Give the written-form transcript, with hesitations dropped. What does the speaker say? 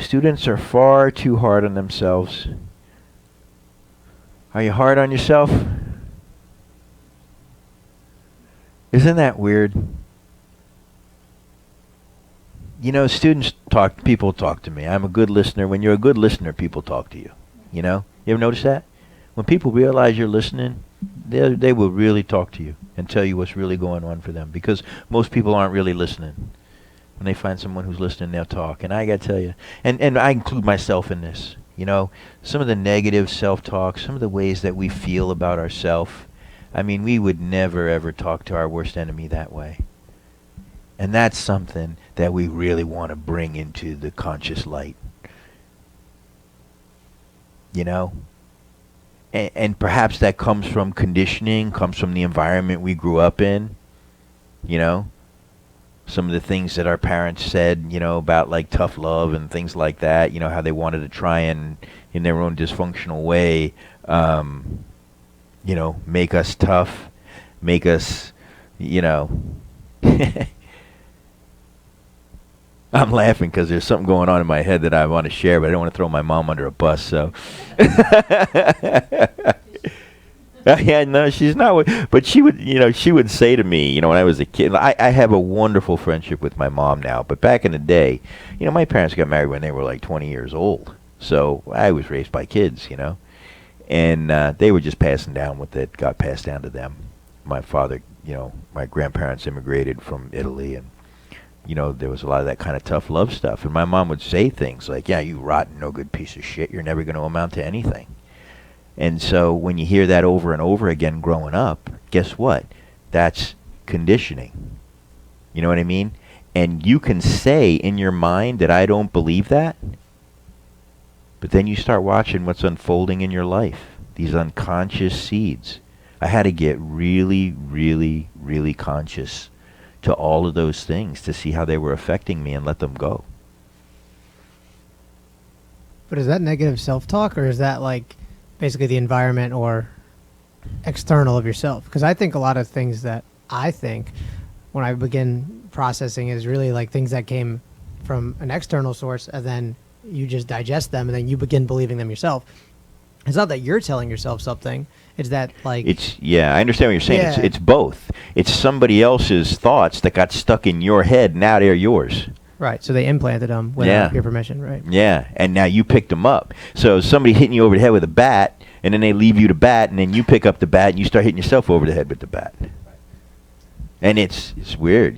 Students are far too hard on themselves. Are you hard on yourself? Isn't that weird? You know, people talk to me. I'm a good listener. When you're a good listener, people talk to you. You know? You ever notice that? When people realize you're listening, they will really talk to you and tell you what's really going on for them, because most people aren't really listening. When they find someone who's listening, they'll talk. And I got to tell you, and I include myself in this, you know, some of the negative self-talk, some of the ways that we feel about ourselves. I mean, we would never, ever talk to our worst enemy that way. And that's something that we really want to bring into the conscious light. You know? And perhaps that comes from conditioning, comes from the environment we grew up in. You know? Some of the things that our parents said, you know, about like tough love and things like that. You know, how they wanted to try and, in their own dysfunctional way, you know, make us tough, make us, you know. I'm laughing because there's something going on in my head that I want to share, but I don't want to throw my mom under a bus, so. Yeah, no, she's not. But she would, you know, she would say to me, you know, when I was a kid, I have a wonderful friendship with my mom now, but back in the day, you know, my parents got married when they were like 20 years old. So I was raised by kids, you know, and they were just passing down what that got passed down to them. My father, you know, my grandparents immigrated from Italy, and, you know, there was a lot of that kind of tough love stuff. And my mom would say things like, yeah, you rotten, no good piece of shit. You're never going to amount to anything. And so when you hear that over and over again growing up, guess what? That's conditioning. You know what I mean? And you can say in your mind that I don't believe that, but then you start watching what's unfolding in your life, these unconscious seeds. I had to get really, really, really conscious to all of those things to see how they were affecting me and let them go. But is that negative self-talk, or is that like basically the environment or external of yourself? Because I think a lot of things that I think when I begin processing is really like things that came from an external source, and then you just digest them and then you begin believing them yourself. It's not that you're telling yourself something. It's that like... Yeah, I understand what you're saying. Yeah. It's both. It's somebody else's thoughts that got stuck in your head. Now they're yours. Right, so they implanted them without your permission, right? Yeah, and now you picked them up. So somebody hitting you over the head with a bat, and then they leave you to bat, and then you pick up the bat, and you start hitting yourself over the head with the bat. And it's weird.